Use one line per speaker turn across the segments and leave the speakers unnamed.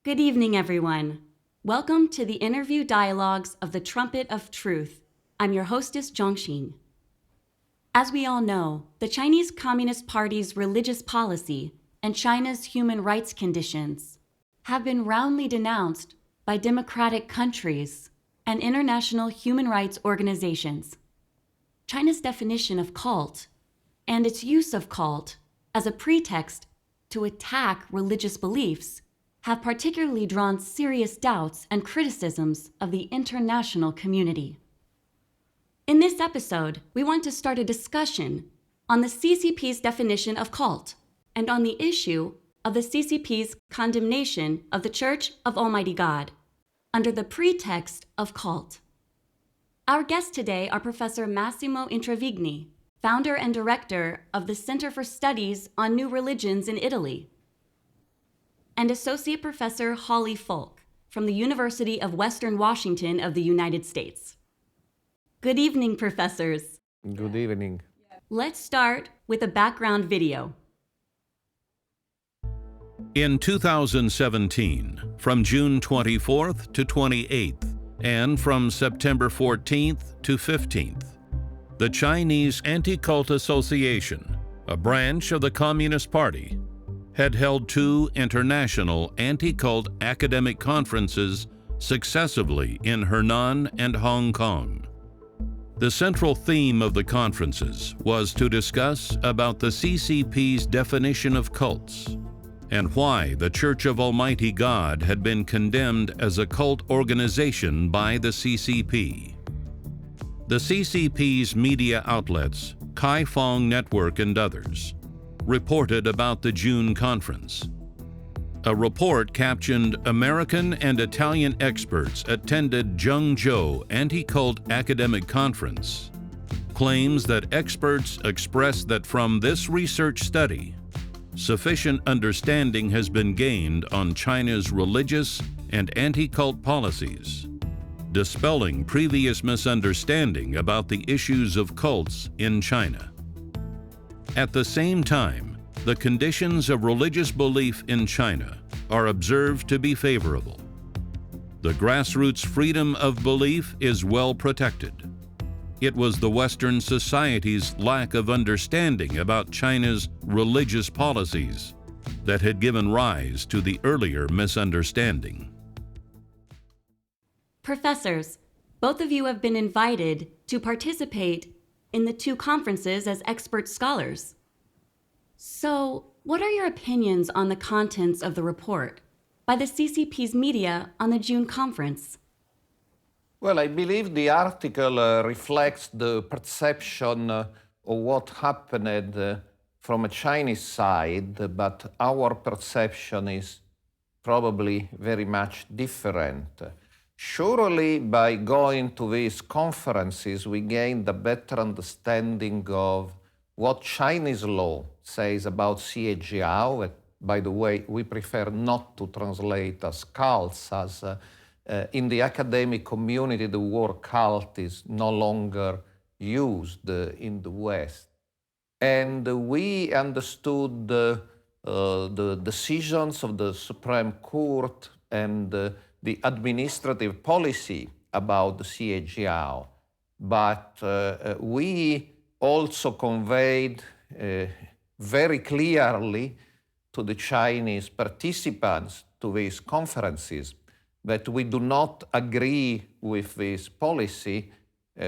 Good evening, everyone. Welcome to the interview dialogues of the Trumpet of Truth. I'm your hostess, Zhongxing. As we all know, the Chinese Communist Party's religious policy and China's human rights conditions have been roundly denounced by democratic countries and international human rights organizations. China's definition of cult and its use of cult as a pretext to attack religious beliefs have particularly drawn serious doubts and criticisms of the international community. In this episode, we want to start a discussion on the CCP's definition of cult and on the issue of the CCP's condemnation of the Church of Almighty God under the pretext of cult. Our guests today are Professor Massimo Introvigne, founder and director of the Center for Studies on New Religions in Italy, and Associate Professor Holly Folk from the University of Western Washington of the United States. Good evening, professors.
Good evening.
Let's start with a background video.
In 2017, from June 24th to 28th, and from September 14th to 15th, the Chinese Anti-Cult Association, a branch of the Communist Party, had held two international anti-cult academic conferences successively in Henan and Hong Kong. The central theme of the conferences was to discuss about the CCP's definition of cults and why the Church of Almighty God had been condemned as a cult organization by the CCP. The CCP's media outlets, Kaifeng Network and others, reported about the June conference. A report captioned "American and Italian experts attended Zhengzhou Anti-Cult Academic Conference" claims that experts expressed that from this research study, sufficient understanding has been gained on China's religious and anti-cult policies, dispelling previous misunderstanding about the issues of cults in China. At the same time, the conditions of religious belief in China are observed to be favorable. The grassroots freedom of belief is well protected. It was the Western society's lack of understanding about China's religious policies that had given rise to the earlier misunderstanding.
Professors, both of you have been invited to participate in the two conferences as expert scholars. So, what are your opinions on the contents of the report by the CCP's media on the June conference?
Well, I believe the article reflects the perception of what happened from a Chinese side, but our perception is probably very much different. Surely, by going to these conferences, we gained a better understanding of what Chinese law says about CAGR. By the way, we prefer not to translate as cults, as in the academic community, the word cult is no longer used in the West. And we understood the decisions of the Supreme Court and the administrative policy about the CAGR. But we also conveyed very clearly to the Chinese participants to these conferences that we do not agree with this policy.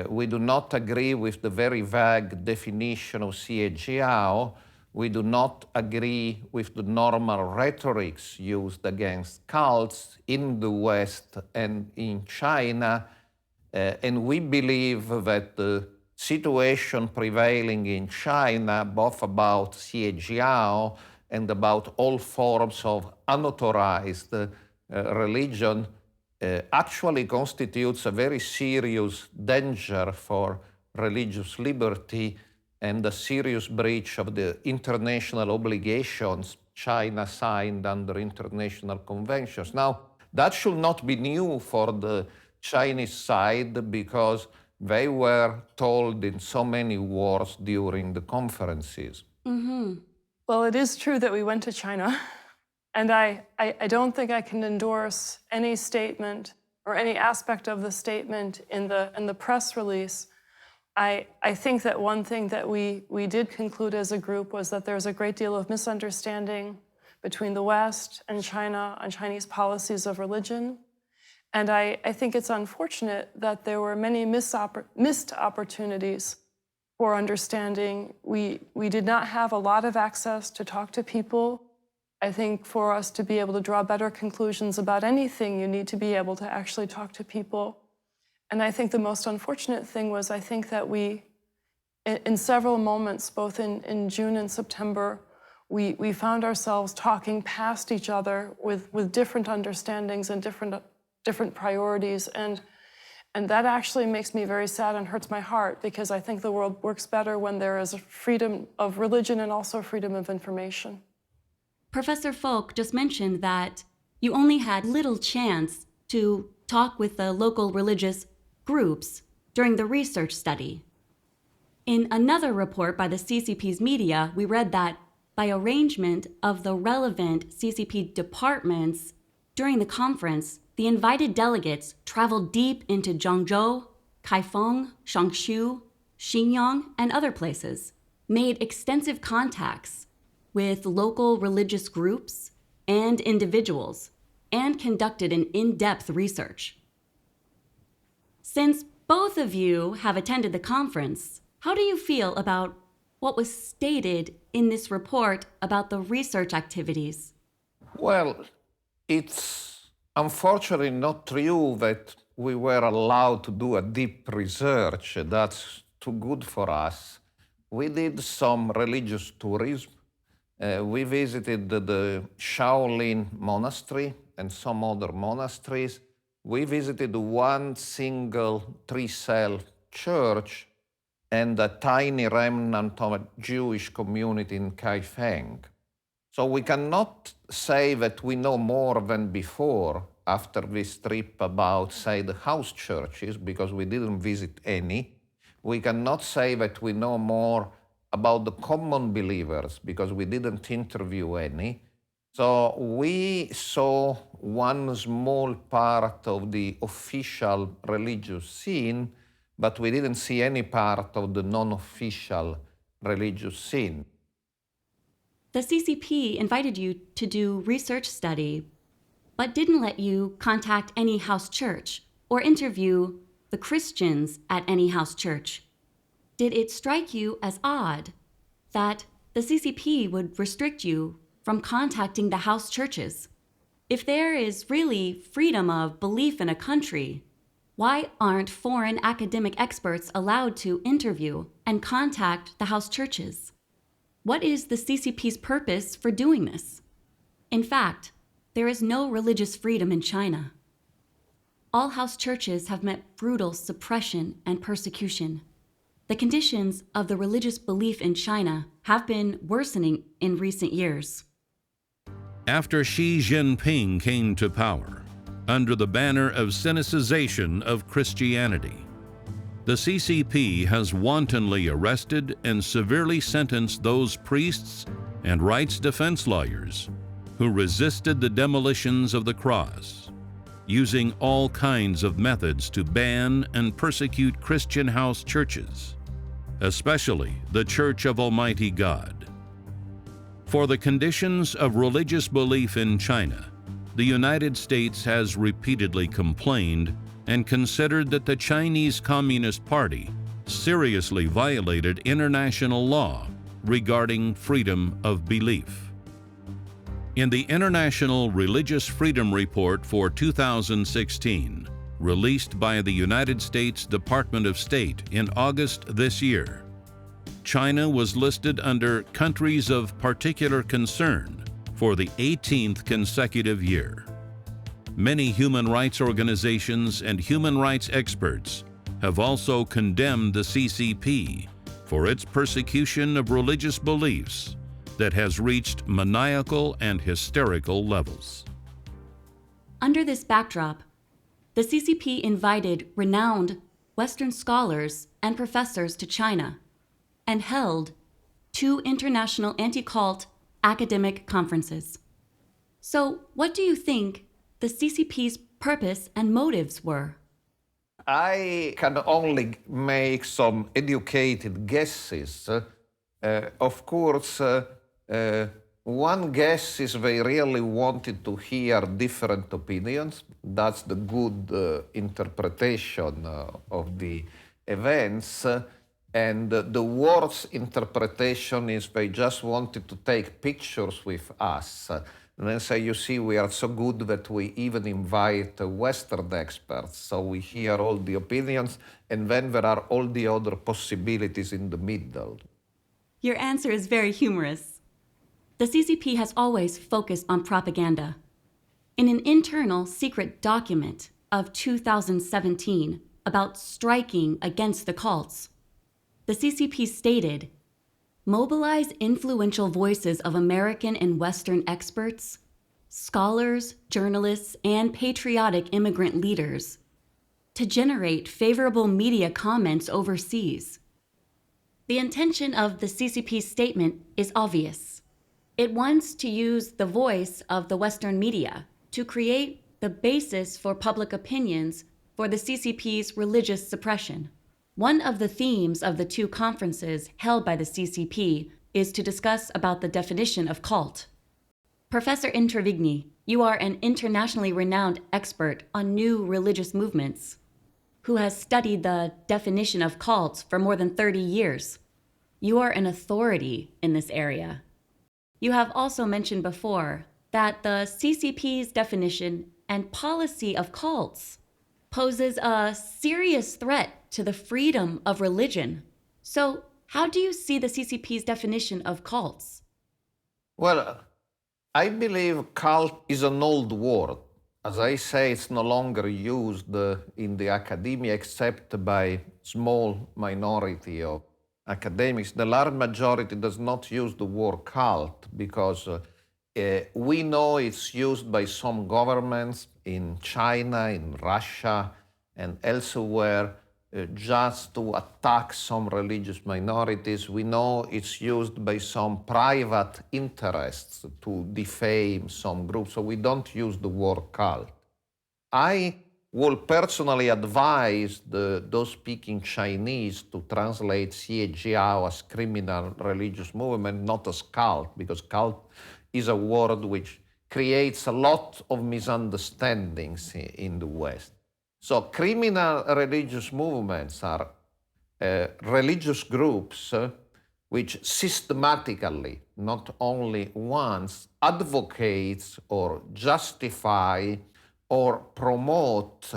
We do not agree with the very vague definition of CAGR. We do not agree with the normal rhetorics used against cults in the West and in China. And we believe that the situation prevailing in China, both about CAGR and about all forms of unauthorized religion, actually constitutes a very serious danger for religious liberty and a serious breach of the international obligations China signed under international conventions. Now, that should not be new for the Chinese side because they were told in so many words during the conferences.
Well, it is true that we went to China. And I don't think I can endorse any statement or any aspect of the statement in the press release. I think that one thing that we did conclude as a group was that there's a great deal of misunderstanding between the West and China on Chinese policies of religion. And I think it's unfortunate that there were many missed opportunities for understanding. We did not have a lot of access to talk to people. I think for us to be able to draw better conclusions about anything, you need to be able to actually talk to people. And I think the most unfortunate thing was I think that we, in several moments, both in June and September, we found ourselves talking past each other with different understandings and different priorities. And that actually makes me very sad and hurts my heart, because I think the world works better when there is a freedom of religion and also freedom of information.
Professor Folk just mentioned that you only had little chance to talk with the local religious groups during the research study. In another report by the CCP's media, we read that by arrangement of the relevant CCP departments during the conference, the invited delegates traveled deep into Zhengzhou, Kaifeng, Shangshu, Xinjiang, and other places, made extensive contacts with local religious groups and individuals, and conducted an in-depth research. Since both of you have attended the conference, how do you feel about what was stated in this report about the research activities?
Well, it's unfortunately not true that we were allowed to do a deep research. That's too good for us. We did some religious tourism. We visited the Shaolin Monastery and some other monasteries. We visited one single three-cell church and a tiny remnant of a Jewish community in Kaifeng. So we cannot say that we know more than before after this trip about, say, the house churches, because we didn't visit any. We cannot say that we know more about the common believers, because we didn't interview any. So we saw one small part of the official religious scene, but we didn't see any part of the non-official religious scene.
The CCP invited you to do research study, but didn't let you contact any house church or interview the Christians at any house church. Did it strike you as odd that the CCP would restrict you from contacting the house churches? If there is really freedom of belief in a country, why aren't foreign academic experts allowed to interview and contact the house churches? What is the CCP's purpose for doing this? In fact, there is no religious freedom in China. All house churches have met brutal suppression and persecution. The conditions of the religious belief in China have been worsening in recent years.
After Xi Jinping came to power, under the banner of sinicization of Christianity, the CCP has wantonly arrested and severely sentenced those priests and rights defense lawyers who resisted the demolitions of the cross, using all kinds of methods to ban and persecute Christian house churches, especially the Church of Almighty God. For the conditions of religious belief in China, the United States has repeatedly complained and considered that the Chinese Communist Party seriously violated international law regarding freedom of belief. In the International Religious Freedom Report for 2016, released by the United States Department of State in August this year, China was listed under countries of particular concern for the 18th consecutive year. Many human rights organizations and human rights experts have also condemned the CCP for its persecution of religious beliefs that has reached maniacal and hysterical levels.
Under this backdrop, the CCP invited renowned Western scholars and professors to China and held 2 international anti-cult academic conferences. So, what do you think the CCP's purpose and motives were?
I can only make some educated guesses. Of course, one guess is they really wanted to hear different opinions. That's the good interpretation of the events. And the worst interpretation is they just wanted to take pictures with us. And then say, you see, we are so good that we even invite Western experts. So we hear all the opinions, and then there are all the other possibilities in the middle.
Your answer is very humorous. The CCP has always focused on propaganda. In an internal secret document of 2017 about striking against the cults, the CCP stated, "Mobilize influential voices of American and Western experts, scholars, journalists, and patriotic immigrant leaders to generate favorable media comments overseas." The intention of the CCP's statement is obvious. It wants to use the voice of the Western media to create the basis for public opinions for the CCP's religious suppression. One of the themes of the two conferences held by the CCP is to discuss about the definition of cult. Professor Introvigne, you are an internationally renowned expert on new religious movements who has studied the definition of cults for more than 30 years. You are an authority in this area. You have also mentioned before that the CCP's definition and policy of cults poses a serious threat to the freedom of religion. So, how do you see the CCP's definition of cults?
Well, I believe cult is an old word. As I say, it's no longer used in the academia except by small minority of academics. The large majority does not use the word cult because we know it's used by some governments in China, in Russia, and elsewhere just to attack some religious minorities. We know it's used by some private interests to defame some groups, so we don't use the word cult. I will personally advise those speaking Chinese to translate Xie Jiao as criminal religious movement, not as cult, because cult is a word which creates a lot of misunderstandings in the West. So criminal religious movements are religious groups which systematically, not only once, advocates or justify or promote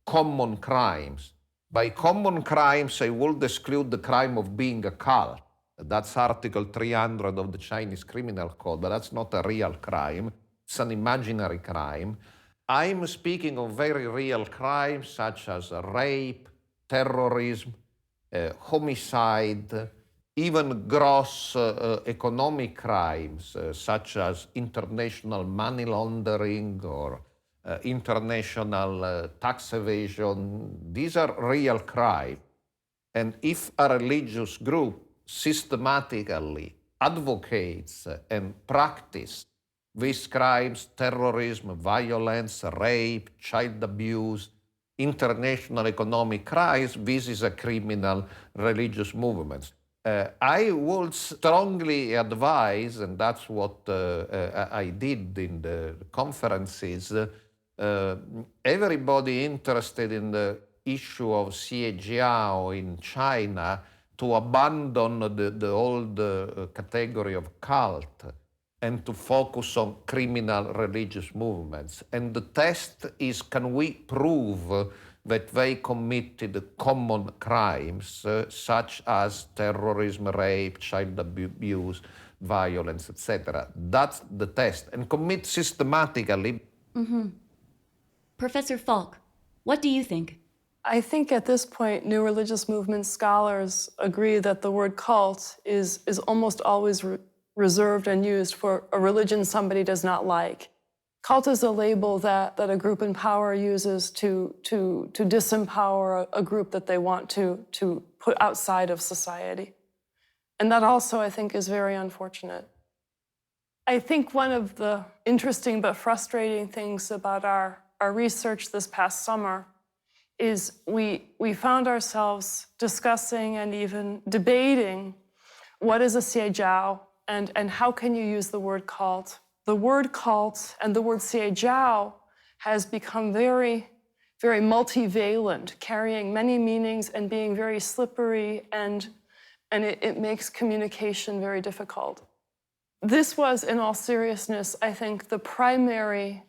common crimes. By common crimes, I would exclude the crime of being a cult. That's Article 300 of the Chinese Criminal Code, but that's not a real crime. It's an imaginary crime. I'm speaking of very real crimes such as rape, terrorism, homicide, even gross economic crimes such as international money laundering or international tax evasion. These are real crimes. And if a religious group systematically advocates and practices these crimes, terrorism, violence, rape, child abuse, international economic crimes, this is a criminal religious movement. I would strongly advise, and that's what I did in the conferences, everybody interested in the issue of Xie Jiao in China to abandon the old category of cult and to focus on criminal religious movements. And the test is, can we prove that they committed common crimes such as terrorism, rape, child abuse, violence, etc. That's the test. And commit systematically.
Mm-hmm. Professor Falk, what do you think?
I think at this point, new religious movement scholars agree that the word cult is almost always reserved and used for a religion somebody does not like. Cult is a label that a group in power uses to disempower a group that they want to put outside of society. And that also, I think, is very unfortunate. I think one of the interesting but frustrating things about our research this past summer is we found ourselves discussing and even debating what is a Jiao and how can you use the word cult. The word cult and the word Jiao has become very, very multivalent, carrying many meanings and being very slippery, and it makes communication very difficult. This was, in all seriousness, I think, the primary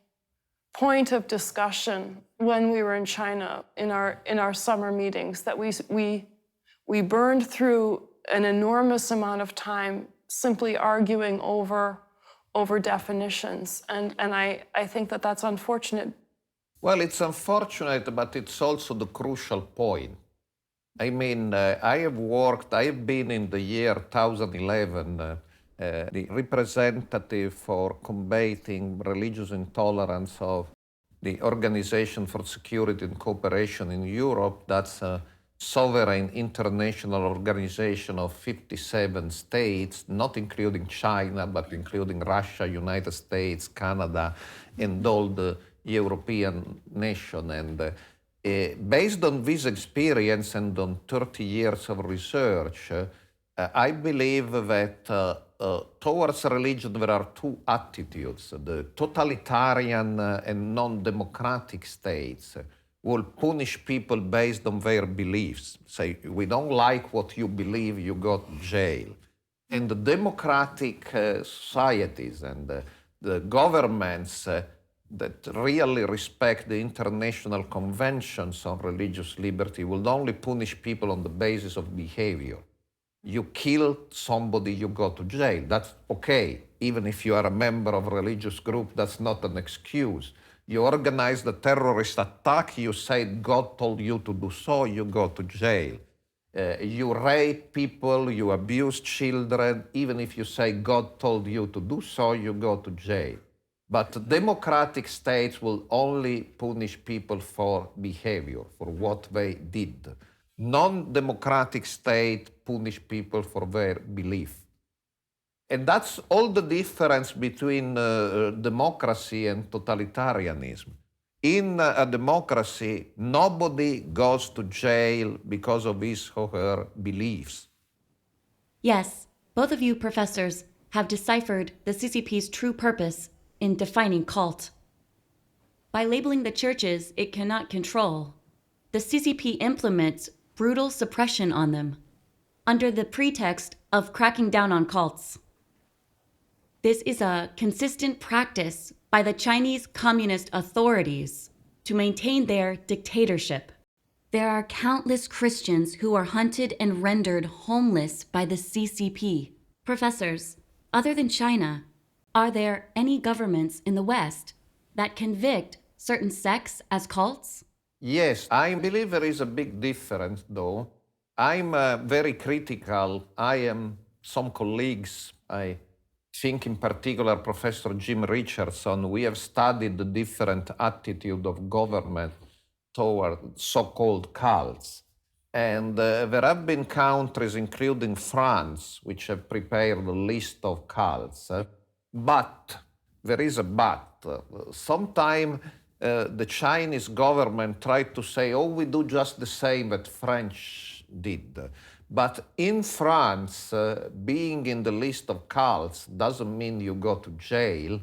point of discussion when we were in China in our summer meetings, that we burned through an enormous amount of time simply arguing over definitions, and I think that that's unfortunate.
Well, it's unfortunate, but it's also the crucial point. I mean, I have been in the year 2011 the representative for combating religious intolerance of the Organization for Security and Cooperation in Europe. That's a sovereign international organization of 57 states, not including China, but including Russia, United States, Canada, and all the European nations. And based on this experience and on 30 years of research, I believe that towards religion there are two attitudes. The totalitarian and non-democratic states will punish people based on their beliefs. Say, we don't like what you believe, you go to jail. And the democratic societies and the governments that really respect the international conventions on religious liberty will only punish people on the basis of behavior. You kill somebody, you go to jail. That's okay. Even if you are a member of a religious group, that's not an excuse. You organize the terrorist attack, you say God told you to do so, you go to jail. You rape people, you abuse children, even if you say God told you to do so, you go to jail. But democratic states will only punish people for behavior, for what they did. Non-democratic states punish people for their belief. And that's all the difference between democracy and totalitarianism. In a democracy, nobody goes to jail because of his or her beliefs.
Yes, both of you professors have deciphered the CCP's true purpose in defining cult. By labeling the churches it cannot control, the CCP implements brutal suppression on them under the pretext of cracking down on cults. This is a consistent practice by the Chinese Communist authorities to maintain their dictatorship. There are countless Christians who are hunted and rendered homeless by the CCP. Professors, other than China, are there any governments in the West that convict certain sects as cults?
Yes, I believe there is a big difference, though. I'm very critical. Some colleagues, I think in particular Professor Jim Richardson, we have studied the different attitude of government toward so-called cults. And there have been countries, including France, which have prepared a list of cults. But, there is a but. Sometimes the Chinese government tried to say, oh, we do just the same that French did. But in France, being in the list of cults doesn't mean you go to jail,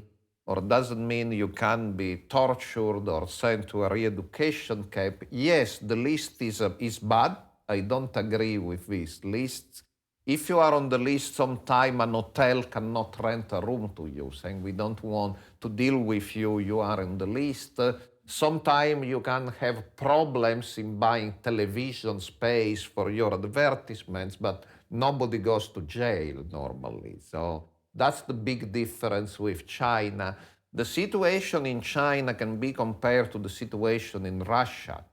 or doesn't mean you can be tortured or sent to a re-education camp. Yes, the list is bad. I don't agree with this list. If you are on the list, sometime an hotel cannot rent a room to you, saying we don't want to deal with you, you are on the list. Sometimes you can have problems in buying television space for your advertisements, but nobody goes to jail normally. So that's the big difference with China. The situation in China can be compared to the situation in Russia,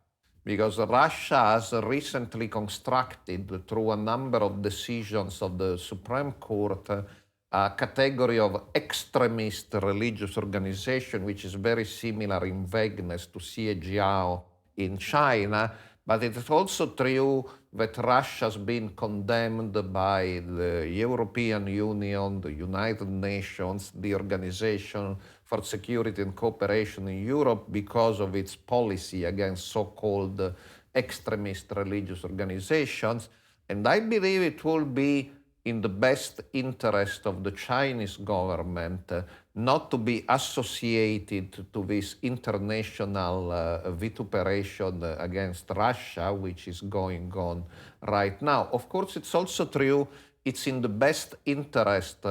because Russia has recently constructed, through a number of decisions of the Supreme Court, a category of extremist religious organization, which is very similar in vagueness to Jiao in China. But it is also true that Russia has been condemned by the European Union, the United Nations, the Organization for Security and Cooperation in Europe because of its policy against so-called extremist religious organizations. And I believe it will be in the best interest of the Chinese government not to be associated to this international vituperation against Russia, which is going on right now. Of course, it's also true it's in the best interest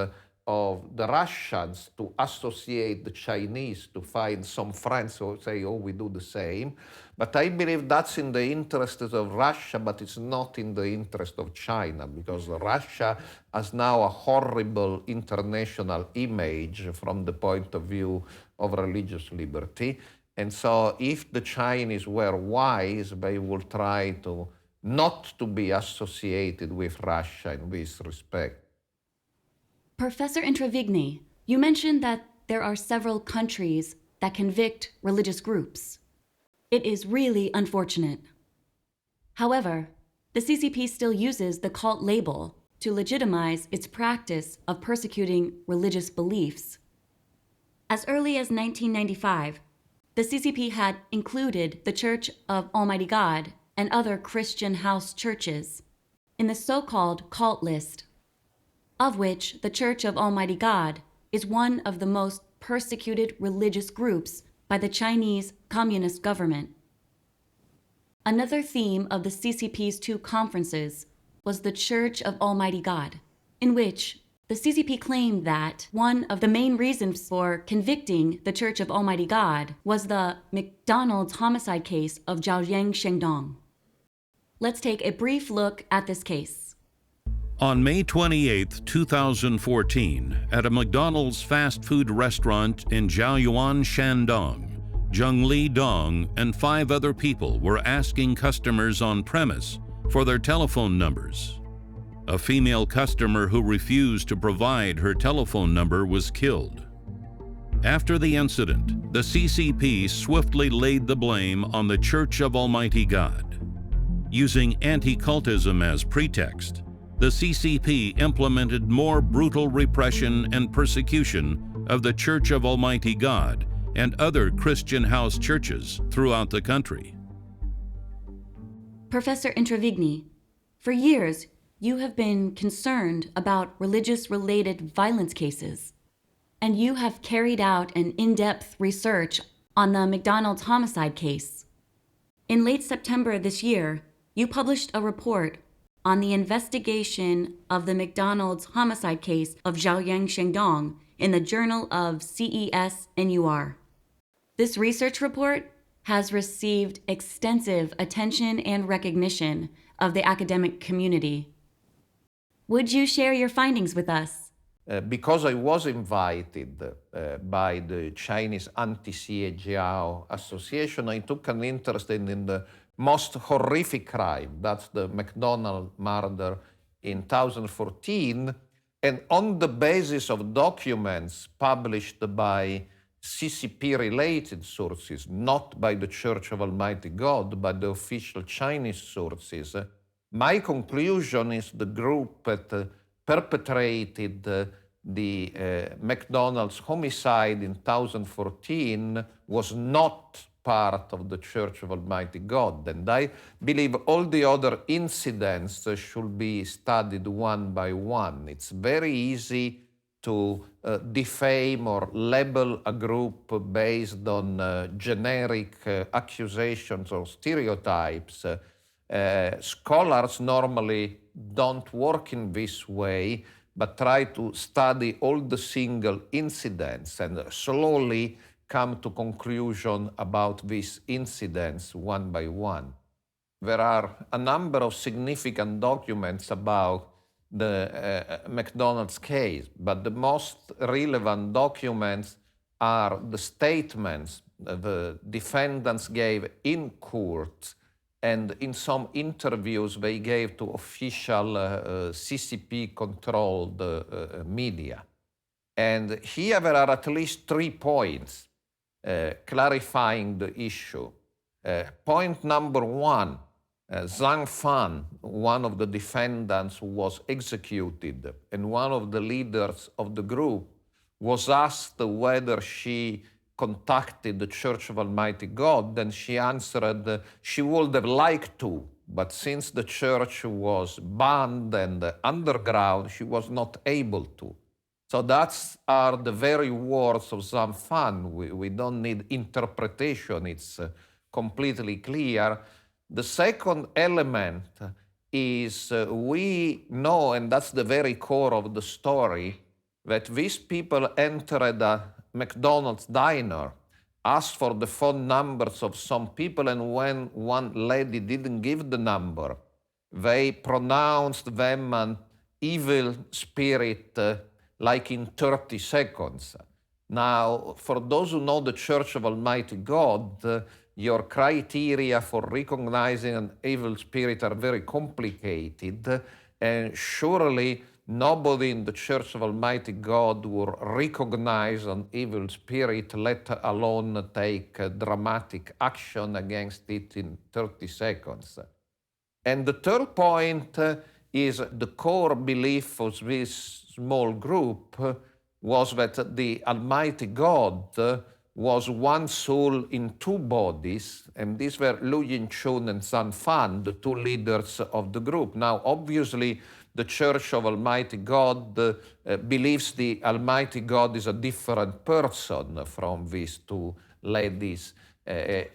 of the Russians to associate the Chinese, to find some friends who say, oh, we do the same. But I believe that's in the interest of Russia, but it's not in the interest of China, because Russia has now a horrible international image from the point of view of religious liberty. And so if the Chinese were wise, they would try to not to be associated with Russia in this respect.
Professor Introvigne, you mentioned that there are several countries that convict religious groups. It is really unfortunate. However, the CCP still uses the cult label to legitimize its practice of persecuting religious beliefs. As early as 1995, the CCP had included the Church of Almighty God and other Christian house churches in the so-called cult list, of which the Church of Almighty God is one of the most persecuted religious groups by the Chinese Communist government. Another theme of the CCP's two conferences was the Church of Almighty God, in which the CCP claimed that one of the main reasons for convicting the Church of Almighty God was the McDonald's homicide case of Zhaoyang Shengdong. Let's take a brief look at this case.
On May 28, 2014, at a McDonald's fast food restaurant in Jiaoyuan, Shandong, Zhengli Dong and 5 other people were asking customers on premise for their telephone numbers. A female customer who refused to provide her telephone number was killed. After the incident, the CCP swiftly laid the blame on the Church of Almighty God. Using anti-cultism as pretext, the CCP implemented more brutal repression and persecution of the Church of Almighty God and other Christian house churches throughout the country.
Professor Introvigne, for years you have been concerned about religious-related violence cases, and you have carried out an in-depth research on the McDonald's homicide case. In late September this year, you published a report on the investigation of the McDonald's homicide case of Zhaoyang Shengdong in the Journal of CES-NUR. This research report has received extensive attention and recognition of the academic community. Would you share your findings with us?
Because I was invited by the Chinese Anti-Xie Association, I took an interest in the most horrific crime, that's the McDonald murder in 2014, and on the basis of documents published by CCP-related sources, not by the Church of Almighty God, but the official Chinese sources, my conclusion is the group that perpetrated the McDonald's homicide in 2014 was not part of the Church of Almighty God. And I believe all the other incidents should be studied one by one. It's very easy to defame or label a group based on generic accusations or stereotypes. Scholars normally don't work in this way, but try to study all the single incidents and slowly come to conclusion about these incidents one by one. There are a number of significant documents about the McDonald's case, but the most relevant documents are the statements the defendants gave in court and in some interviews they gave to official CCP-controlled media. And here there are at least 3 points clarifying the issue. Point number 1, Zhang Fan, one of the defendants who was executed, and one of the leaders of the group, was asked whether she contacted the Church of Almighty God, and she answered she would have liked to, but since the church was banned and underground, she was not able to. So that's are the very words of Zhang Fan. We don't need interpretation, it's completely clear. The second element is we know, and that's the very core of the story, that these people entered a McDonald's diner, asked for the phone numbers of some people, and when one lady didn't give the number, they pronounced them an evil spirit like in 30 seconds. Now, for those who know the Church of Almighty God, your criteria for recognizing an evil spirit are very complicated, and surely nobody in the Church of Almighty God will recognize an evil spirit, let alone take dramatic action against it in 30 seconds. And the third point is the core belief of this small group was that the Almighty God was one soul in two bodies, and these were Lu Yinchun and Zhang Fan, the two leaders of the group. Now, obviously, the Church of Almighty God believes the Almighty God is a different person from these two ladies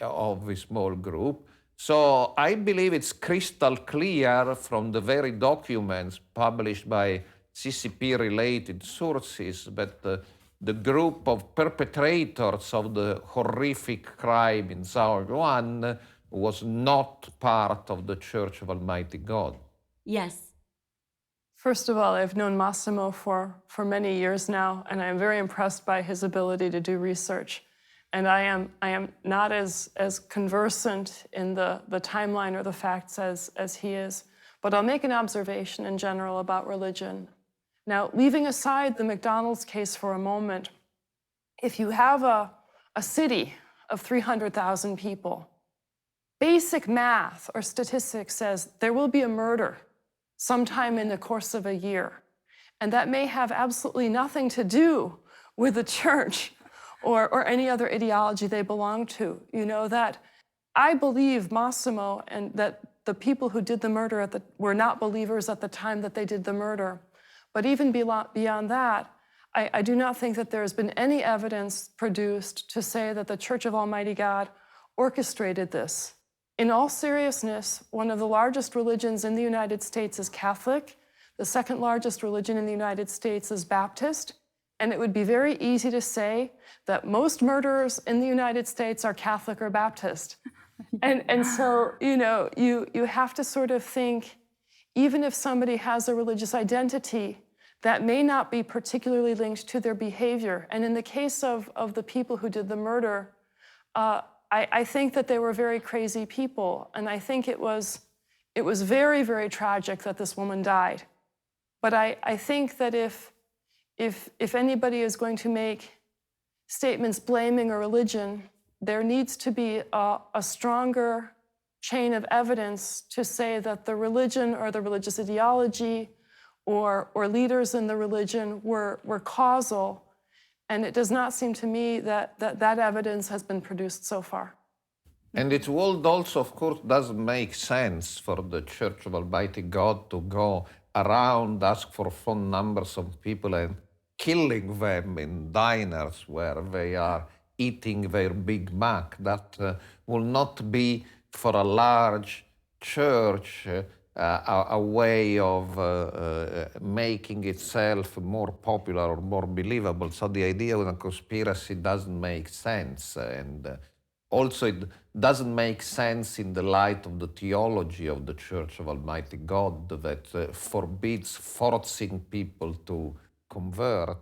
of the small group. So I believe it's crystal clear from the very documents published by CCP-related sources that the group of perpetrators of the horrific crime in Zhaoyuan was not part of the Church of Almighty God.
Yes.
First of all, I've known Massimo for many years now, and I'm very impressed by his ability to do research. And I am not as conversant in the timeline or the facts as he is, but I'll make an observation in general about religion. Now, leaving aside the McDonald's case for a moment, if you have a city of 300,000 people, basic math or statistics says there will be a murder sometime in the course of a year. And that may have absolutely nothing to do with the church or any other ideology they belong to. You know, that I believe Massimo and that the people who did the murder were not believers at the time that they did the murder. But even beyond that, I do not think that there has been any evidence produced to say that the Church of Almighty God orchestrated this. In all seriousness, one of the largest religions in the United States is Catholic. The second largest religion in the United States is Baptist. And it would be very easy to say that most murderers in the United States are Catholic or Baptist. And so, you know, you have to sort of think, even if somebody has a religious identity, that may not be particularly linked to their behavior. And in the case of the people who did the murder, I think that they were very crazy people. And I think it was very, very tragic that this woman died. But I think that if anybody is going to make statements blaming a religion, there needs to be a stronger chain of evidence to say that the religion or the religious ideology or leaders in the religion were causal. And it does not seem to me that evidence has been produced so far.
And it would also, of course, doesn't make sense for the Church of Almighty God to go around, ask for phone numbers of people and killing them in diners where they are eating their Big Mac. That will not be for a large church a way of making itself more popular or more believable. So the idea of a conspiracy doesn't make sense. And also it doesn't make sense in the light of the theology of the Church of Almighty God that forbids forcing people to convert.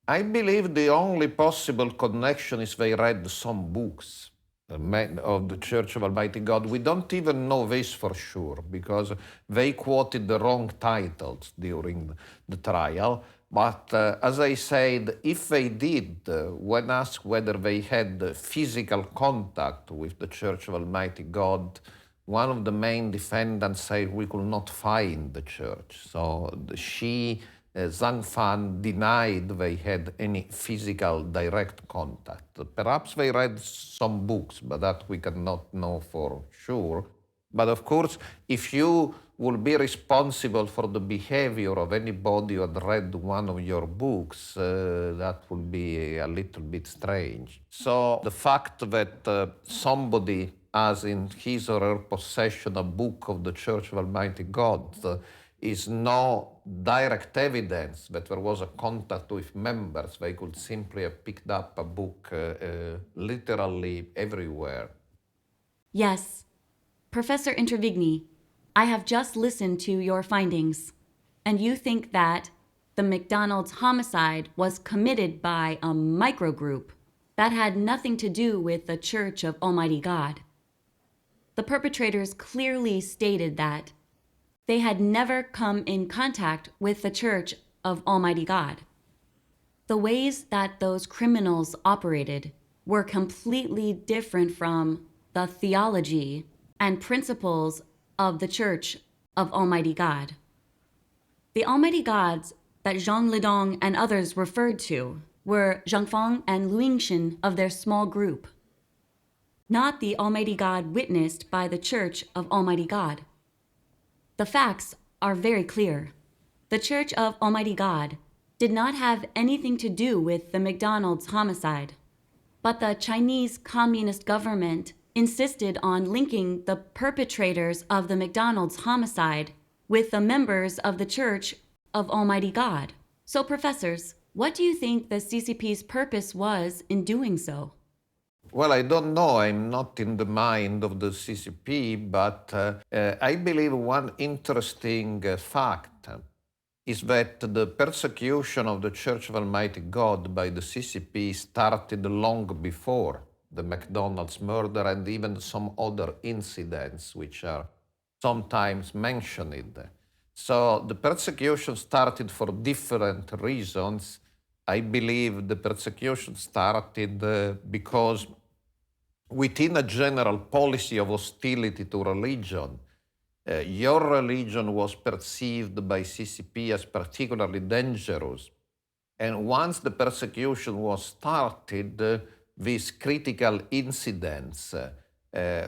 I believe the only possible connection is they read some books of the Church of Almighty God. We don't even know this for sure because they quoted the wrong titles during the trial. But as I said, if they did, when asked whether they had physical contact with the Church of Almighty God, one of the main defendants said we could not find the church. So she, Zhang Fan, denied they had any physical direct contact. Perhaps they read some books, but that we cannot know for sure. But of course, if you will be responsible for the behavior of anybody who had read one of your books, that will be a little bit strange. So the fact that somebody has in his or her possession a book of the Church of Almighty God is no direct evidence that there was a contact with members. They could simply have picked up a book literally everywhere.
Yes. Professor Introvigne, I have just listened to your findings, and you think that the McDonald's homicide was committed by a microgroup that had nothing to do with the Church of Almighty God. The perpetrators clearly stated that they had never come in contact with the Church of Almighty God. The ways that those criminals operated were completely different from the theology and principles of the Church of Almighty God. The Almighty Gods that Zhang Lidong and others referred to were Zhang Fang and Lu Yingxin of their small group, not the Almighty God witnessed by the Church of Almighty God. The facts are very clear. The Church of Almighty God did not have anything to do with the McDonald's homicide, but the Chinese Communist government insisted on linking the perpetrators of the McDonald's homicide with the members of the Church of Almighty God. So, professors, what do you think the CCP's purpose was in doing so?
Well, I don't know. I'm not in the mind of the CCP, but I believe one interesting fact is that the persecution of the Church of Almighty God by the CCP started long before the McDonald's murder and even some other incidents which are sometimes mentioned. So the persecution started for different reasons. I believe the persecution started because within a general policy of hostility to religion, your religion was perceived by CCP as particularly dangerous. And once the persecution was started, these critical incidents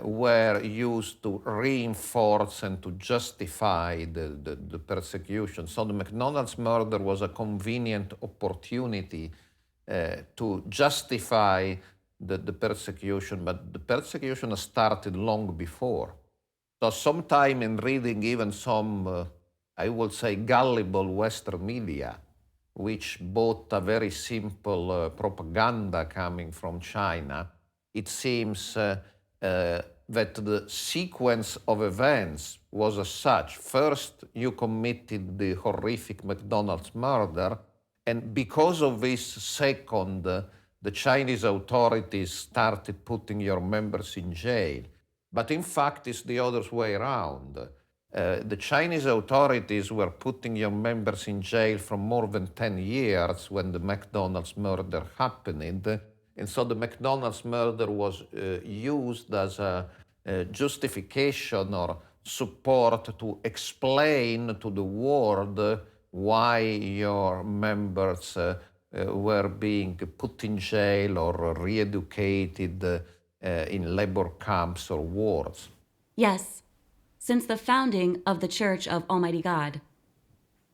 were used to reinforce and to justify the persecution. So the McDonald's murder was a convenient opportunity to justify the persecution, but the persecution started long before. So sometime in reading even some, I would say, gullible Western media, which bought a very simple propaganda coming from China, it seems that the sequence of events was as such. First, you committed the horrific McDonald's murder, and because of this second, the Chinese authorities started putting your members in jail. But in fact, it's the other way around. The Chinese authorities were putting your members in jail for more than 10 years when the McDonald's murder happened. And so the McDonald's murder was used as a justification or support to explain to the world why your members were being put in jail or re-educated in labor camps or wards.
Yes. Since the founding of the Church of Almighty God,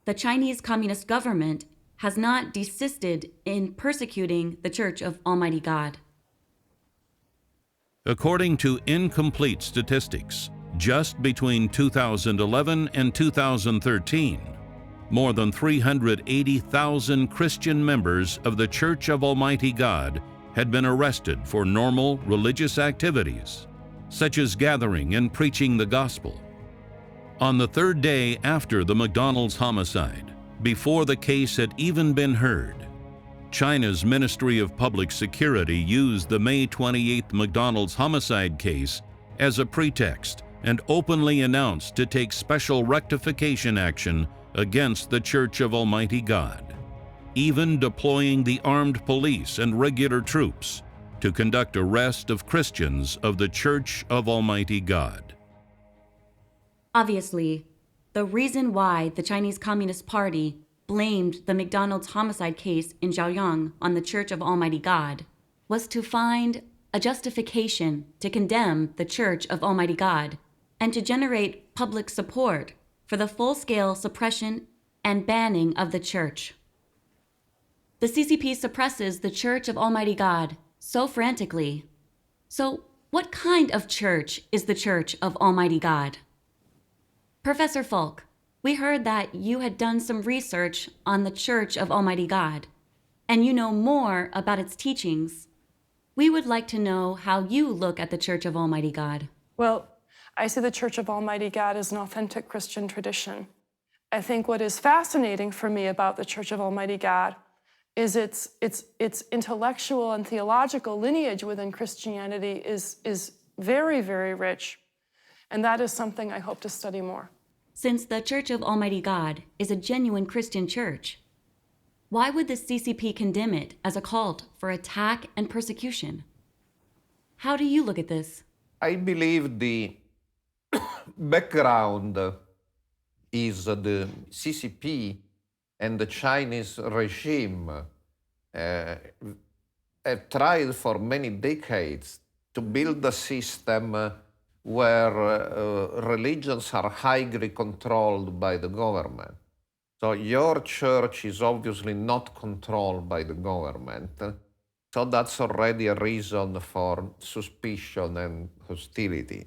the Chinese Communist government has not desisted in persecuting the Church of Almighty God.
According to incomplete statistics, just between 2011 and 2013, more than 380,000 Christian members of the Church of Almighty God had been arrested for normal religious activities, such as gathering and preaching the gospel. On the third day after the McDonald's homicide, before the case had even been heard, China's Ministry of Public Security used the May 28th McDonald's homicide case as a pretext and openly announced to take special rectification action against the Church of Almighty God, even deploying the armed police and regular troops to conduct arrest of Christians of the Church of Almighty God.
Obviously, the reason why the Chinese Communist Party blamed the McDonald's homicide case in Zhaoyang on the Church of Almighty God was to find a justification to condemn the Church of Almighty God and to generate public support for the full-scale suppression and banning of the Church. The CCP suppresses the Church of Almighty God so frantically. So what kind of church is the Church of Almighty God? Professor Falk, we heard that you had done some research on the Church of Almighty God, and you know more about its teachings. We would like to know how you look at the Church of Almighty God.
Well, I see the Church of Almighty God as an authentic Christian tradition. I think what is fascinating for me about the Church of Almighty God is its intellectual and theological lineage within Christianity is very, very rich. And that is something I hope to study more.
Since the Church of Almighty God is a genuine Christian church, why would the CCP condemn it as a cult for attack and persecution? How do you look at this?
I believe the background is the CCP and the Chinese regime have tried for many decades to build a system where religions are highly controlled by the government. So your church is obviously not controlled by the government. So that's already a reason for suspicion and hostility.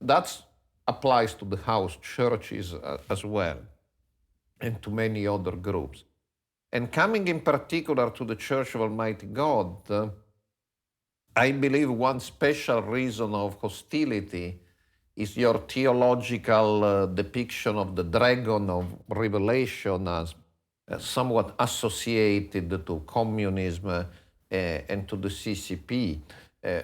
That applies to the house churches as well, and to many other groups. And coming in particular to the Church of Almighty God, I believe one special reason of hostility is your theological depiction of the dragon of Revelation as somewhat associated to communism and to the CCP.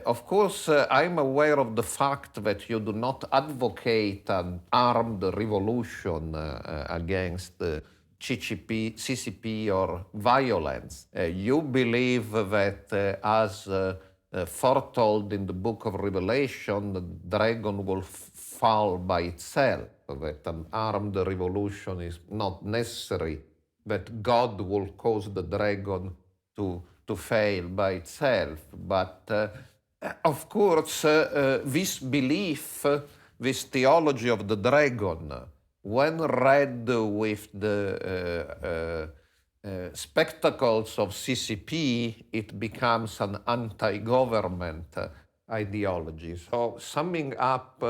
Of course, I'm aware of the fact that you do not advocate an armed revolution against CCP or violence. You believe that as foretold in the book of Revelation, the dragon will fall by itself, that an armed revolution is not necessary, that God will cause the dragon to fail by itself. But of course, this belief, this theology of the dragon, when read with the spectacles of CCP, it becomes an anti-government ideology. So summing up,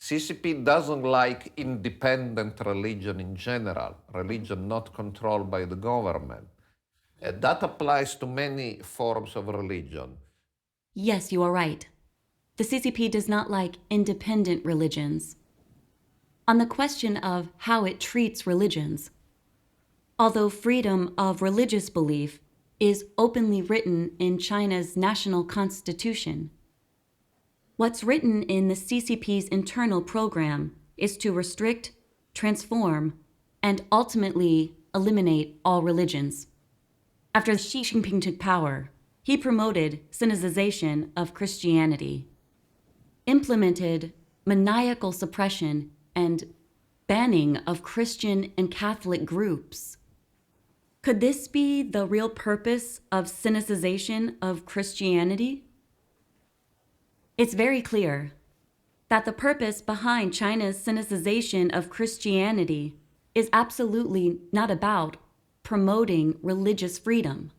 CCP doesn't like independent religion in general, religion not controlled by the government. That applies to many forms of religion.
Yes, you are right. The CCP does not like independent religions. On the question of how it treats religions, although freedom of religious belief is openly written in China's national constitution, what's written in the CCP's internal program is to restrict, transform, and ultimately eliminate all religions. After Xi Jinping took power, he promoted Sinicization of Christianity, implemented maniacal suppression and banning of Christian and Catholic groups. Could this be the real purpose of Sinicization of Christianity? It's very clear that the purpose behind China's Sinicization of Christianity is absolutely not about promoting religious freedom.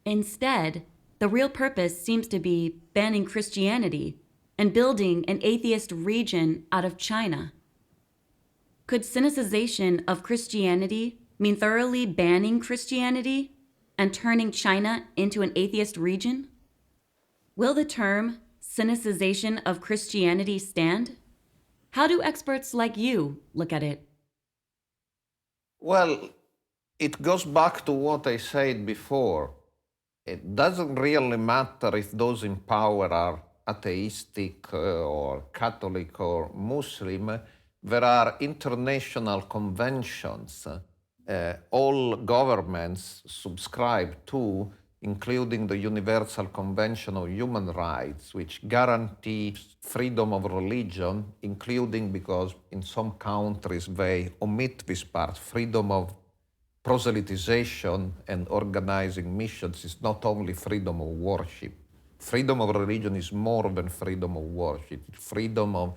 Instead, the real purpose seems to be banning Christianity and building an atheist region out of China. Could Sinicization of Christianity mean thoroughly banning Christianity and turning China into an atheist region? Will the term Sinicization of Christianity stand? How do experts like you look at it?
Well, it goes back to what I said before. It doesn't really matter if those in power are atheistic or Catholic or Muslim. There are international conventions all governments subscribe to including the Universal Convention of Human Rights, which guarantees freedom of religion, including because in some countries they omit this part, freedom of proselytization and organizing missions is not only freedom of worship. Freedom of religion is more than freedom of worship. Freedom of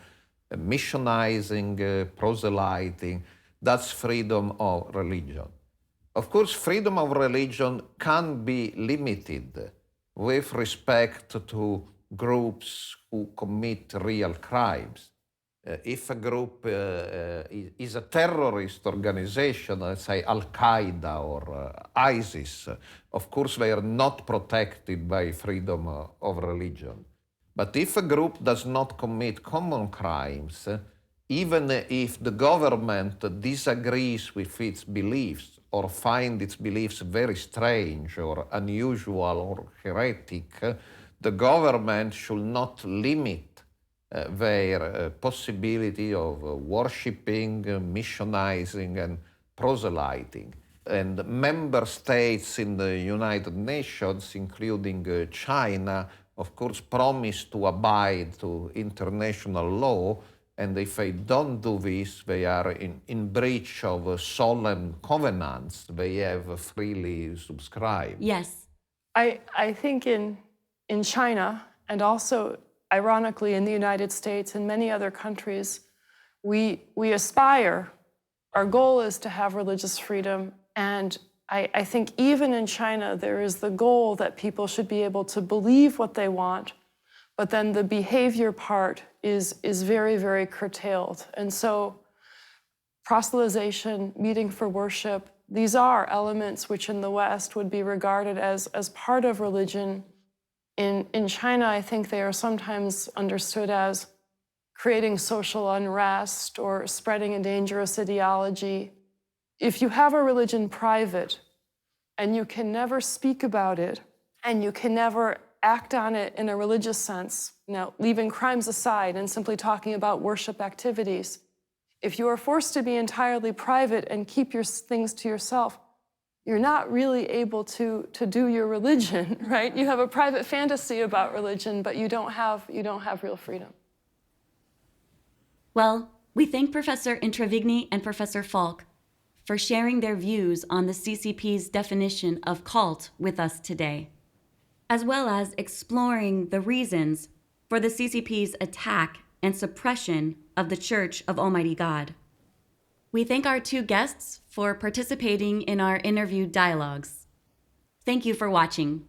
missionizing, proselyting, that's freedom of religion. Of course, freedom of religion can be limited with respect to groups who commit real crimes. If a group is a terrorist organization, let's say Al-Qaeda or ISIS, of course they are not protected by freedom of religion. But if a group does not commit common crimes, even if the government disagrees with its beliefs or finds its beliefs very strange or unusual or heretic, the government should not limit their possibility of worshipping, missionizing, and proselyting. And member states in the United Nations, including China, of course, promise to abide to international law, and if they don't do this, they are in breach of solemn covenants they have freely subscribed.
Yes.
I think in China, and also ironically in the United States and many other countries, we aspire, our goal is to have religious freedom, and I think even in China there is the goal that people should be able to believe what they want, but then the behavior part is very, very curtailed. And so proselytization, meeting for worship, these are elements which in the West would be regarded as part of religion. In China, I think they are sometimes understood as creating social unrest or spreading a dangerous ideology. If you have a religion private and you can never speak about it and you can never act on it in a religious sense, now leaving crimes aside and simply talking about worship activities, if you are forced to be entirely private and keep your things to yourself, you're not really able to do your religion, right? You have a private fantasy about religion, but you don't have real freedom.
Well, we thank Professor Introvigne and Professor Falk for sharing their views on the CCP's definition of cult with us today, as well as exploring the reasons for the CCP's attack and suppression of the Church of Almighty God. We thank our two guests for participating in our interview dialogues. Thank you for watching.